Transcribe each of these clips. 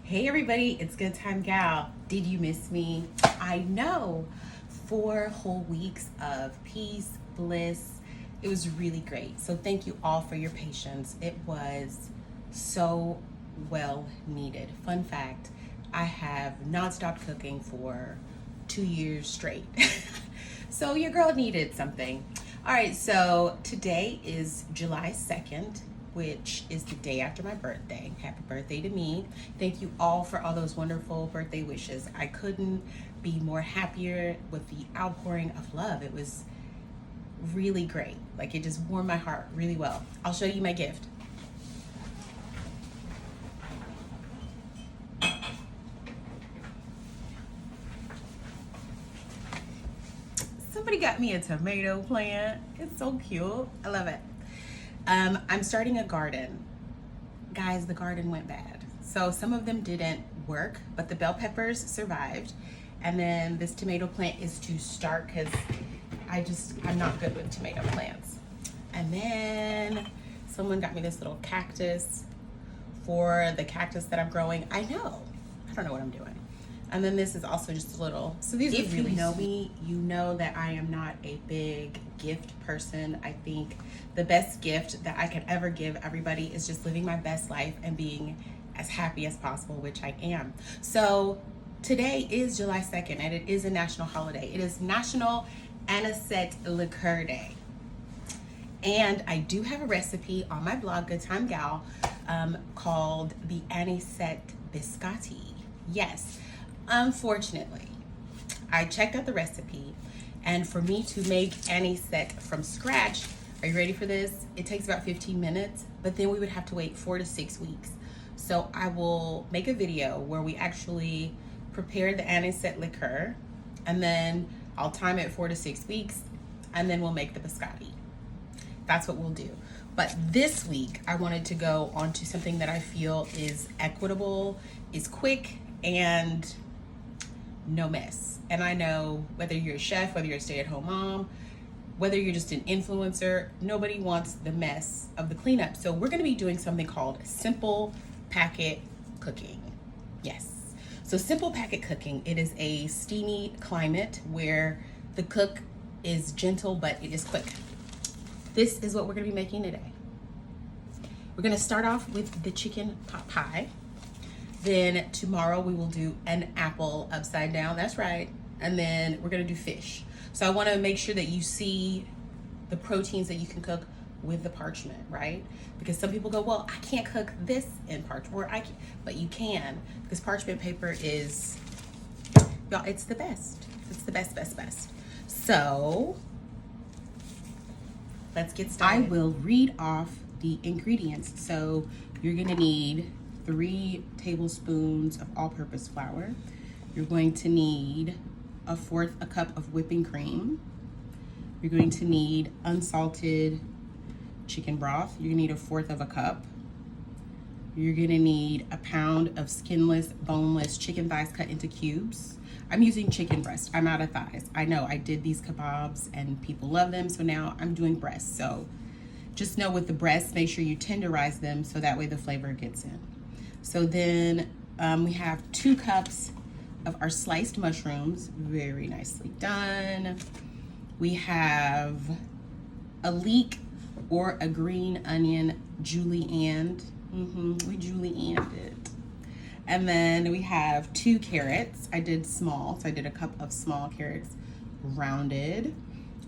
Hey everybody, it's Good Time Gal. Did you miss me? I know. 4 whole weeks of peace, bliss. It was really great. So thank you all for your patience. It was so well needed. Fun fact, I have not stopped cooking for 2 years straight. So your girl needed something. All right, so today is July 2nd, which is the day after my birthday. Happy birthday to me. Thank you all for all those wonderful birthday wishes. I couldn't be more happier with the outpouring of love. It was really great. Like, it just warmed my heart really well. I'll show you my gift. Somebody got me a tomato plant. It's so cute. I love it. I'm starting a garden. Guys, the garden went bad. So some of them didn't work, but the bell peppers survived. And then this tomato plant is to start because I'm not good with tomato plants. And then someone got me this little cactus for the cactus that I'm growing. I don't know what I'm doing. And then this is also just a little, so these are really, you know me, you know that I am not a big gift person. I think the best gift that I could ever give everybody is just living my best life and being as happy as possible, which I am. So today is July 2nd and it is a national holiday. It is National Anisette Liqueur Day. And I do have a recipe on my blog, Good Time Gal, called the Anisette Biscotti. Yes. Unfortunately, I checked out the recipe, and for me to make anisette from scratch, are you ready for this? It takes about 15 minutes, but then we would have to wait 4 to 6 weeks. So I will make a video where we actually prepare the anisette liqueur, and then I'll time it 4 to 6 weeks, and then we'll make the biscotti. That's what we'll do. But this week, I wanted to go on to something that I feel is equitable, is quick, and no mess. And I know whether you're a chef, whether you're a stay-at-home mom, whether you're just an influencer, nobody wants the mess of the cleanup. So we're gonna be doing something called simple packet cooking. Yes. So simple packet cooking, it is a steamy climate where the cook is gentle, but it is quick. This is what we're gonna be making today. We're gonna start off with the chicken pot pie. Then tomorrow we will do an apple upside down, that's right. And then we're gonna do fish. So I wanna make sure that you see the proteins that you can cook with the parchment, right? Because some people go, well, I can't cook this in parchment, but you can, because parchment paper is, y'all, it's the best. It's the best, best, best. So let's get started. I will read off the ingredients. So you're gonna need 3 tablespoons of all-purpose flour. You're going to need 1/4 cup of whipping cream. You're going to need unsalted chicken broth. You're gonna need 1/4 cup. You're gonna need a pound of skinless, boneless chicken thighs cut into cubes. I'm using chicken breast, I'm out of thighs. I know, I did these kebabs and people love them, so now I'm doing breasts. So just know with the breasts, make sure you tenderize them so that way the flavor gets in. So then we have 2 cups of our sliced mushrooms, very nicely done. We have a leek or a green onion julienned. We julienned it. And then we have 2 carrots. I did small, so I did a cup of small carrots rounded.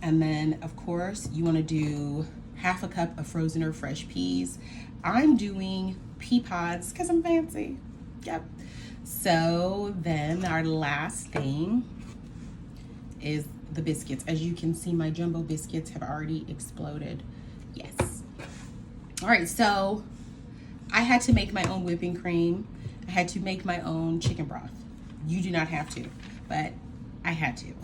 And then of course you wanna do 1/2 cup of frozen or fresh peas. I'm doing pea pods because I'm fancy. Yep. So then our last thing is the biscuits. As you can see, my jumbo biscuits have already exploded. Yes. All right, so I had to make my own whipping cream. I had to make my own chicken broth. You do not have to, but I had to.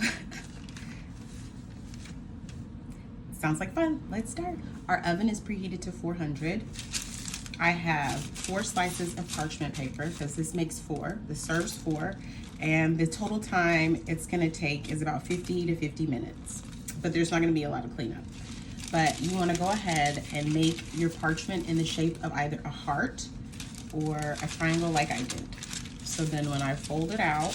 Sounds like fun. Let's start. Our oven is preheated to 400. I have 4 slices of parchment paper because this makes 4. This serves 4. And the total time it's gonna take is about 50 to 50 minutes. But there's not gonna be a lot of cleanup. But you wanna go ahead and make your parchment in the shape of either a heart or a triangle like I did. So then when I fold it out,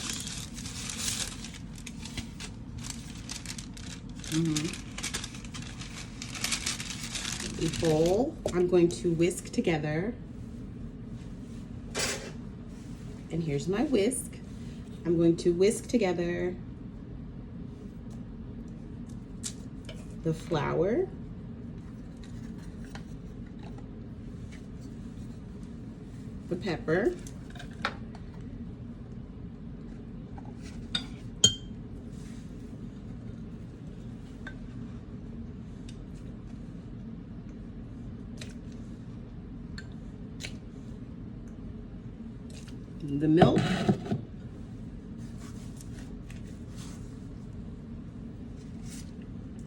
the bowl, I'm going to whisk together. And here's my whisk. I'm going to whisk together the flour, the pepper, the milk,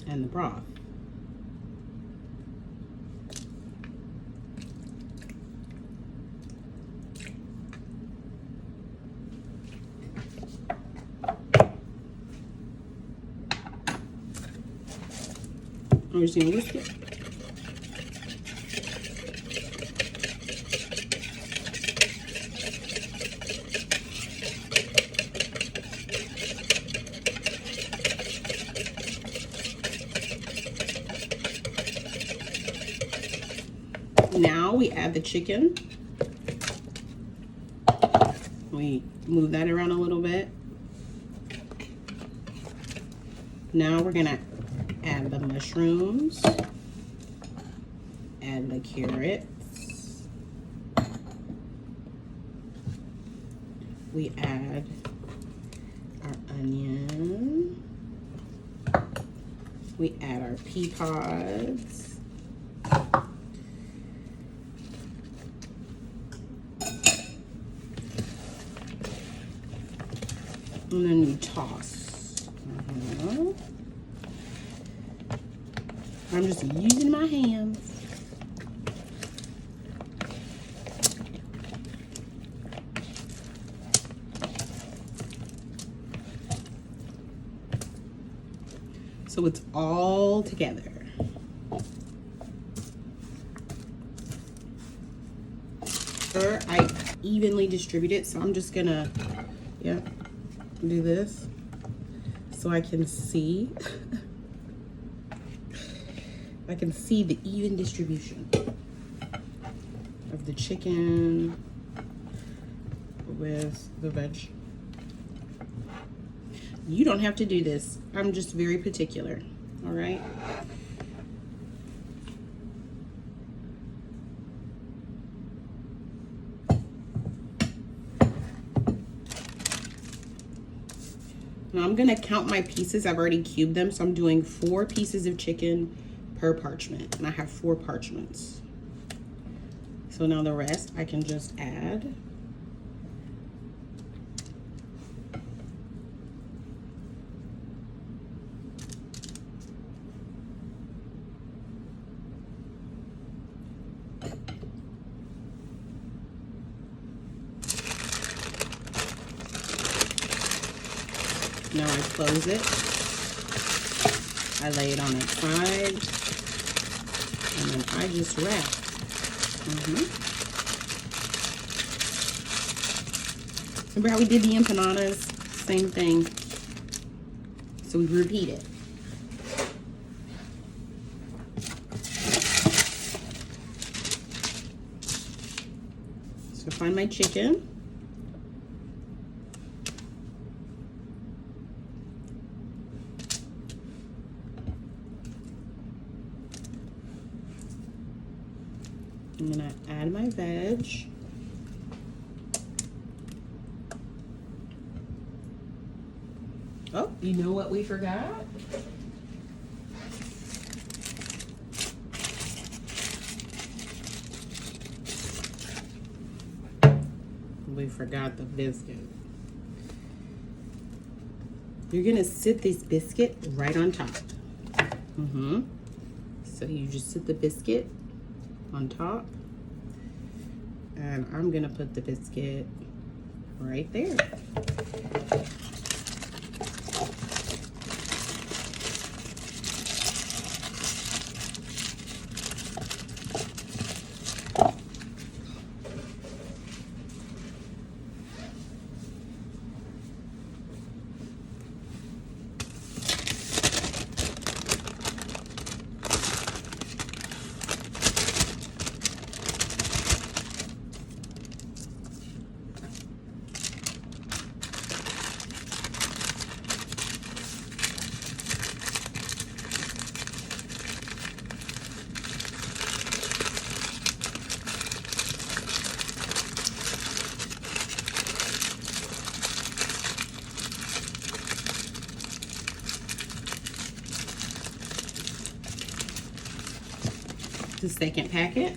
and the broth. I'm just gonna whisk it. Now we add the chicken. We move that around a little bit. Now we're gonna add the mushrooms, add the carrots. We add our onion. We add our pea pods. And then you toss. I'm just using my hands. So it's all together. I evenly distribute it, so I'm just gonna, do this so I can see. I can see the even distribution of the chicken with the veg. You don't have to do this. I'm just very particular, all right? Now I'm gonna count my pieces. I've already cubed them, so I'm doing 4 pieces of chicken per parchment, and I have 4 parchments. So now the rest I can just add. Now I close it. I lay it on its side, and then I just wrap. Remember how we did the empanadas? Same thing. So we repeat it. So find my chicken. I'm gonna add my veg. Oh, you know what we forgot? We forgot the biscuit. You're gonna sit this biscuit right on top. So you just sit the biscuit on top, and I'm gonna put the biscuit right there. The second packet.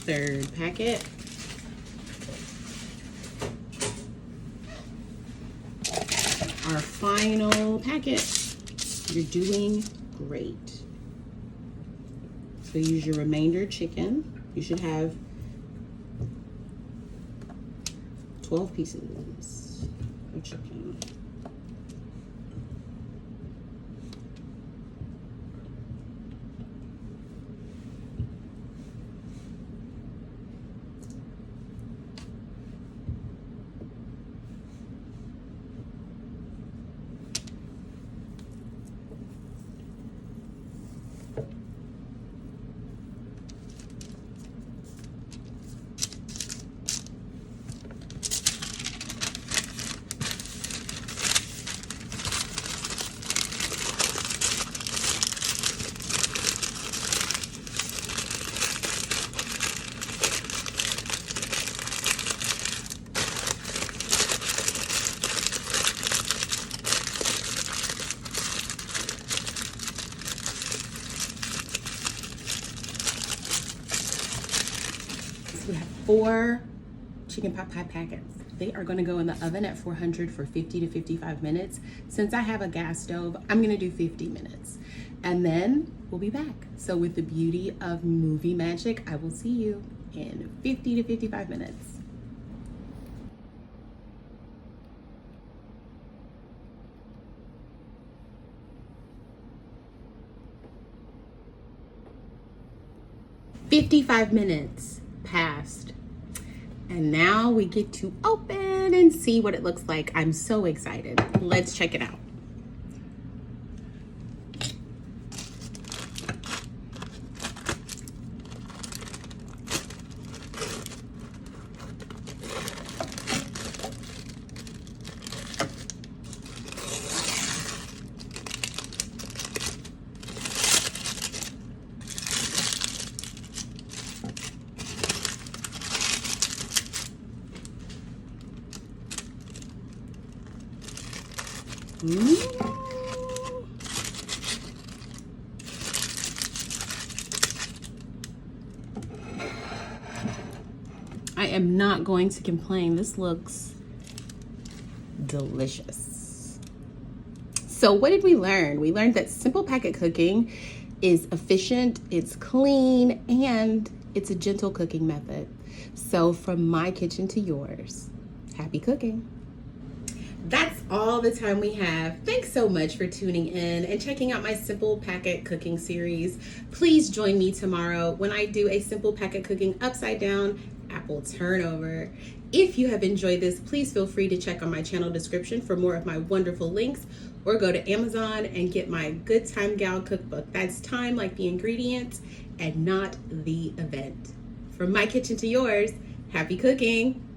Third packet. Our final packet. You're doing great. So use your remainder chicken. You should have 12 pieces of chicken. We have 4 chicken pot pie packets. They are going to go in the oven at 400 for 50 to 55 minutes. Since I have a gas stove, I'm going to do 50 minutes. And then we'll be back. So with the beauty of movie magic, I will see you in 50 to 55 minutes. $55 passed. And now we get to open and see what it looks like. I'm so excited. Let's check it out. I am not going to complain. This looks delicious. So what did we learn? We learned that simple packet cooking is efficient, it's clean, and it's a gentle cooking method. So from my kitchen to yours, happy cooking. That's all the time we have. Thanks so much for tuning in and checking out my simple packet cooking series. Please join me tomorrow when I do a simple packet cooking upside down apple turnover. If you have enjoyed this, please feel free to check on my channel description for more of my wonderful links, or go to Amazon and get my Good Time Gal cookbook. That's time like the ingredients and not the event. From my kitchen to yours, happy cooking.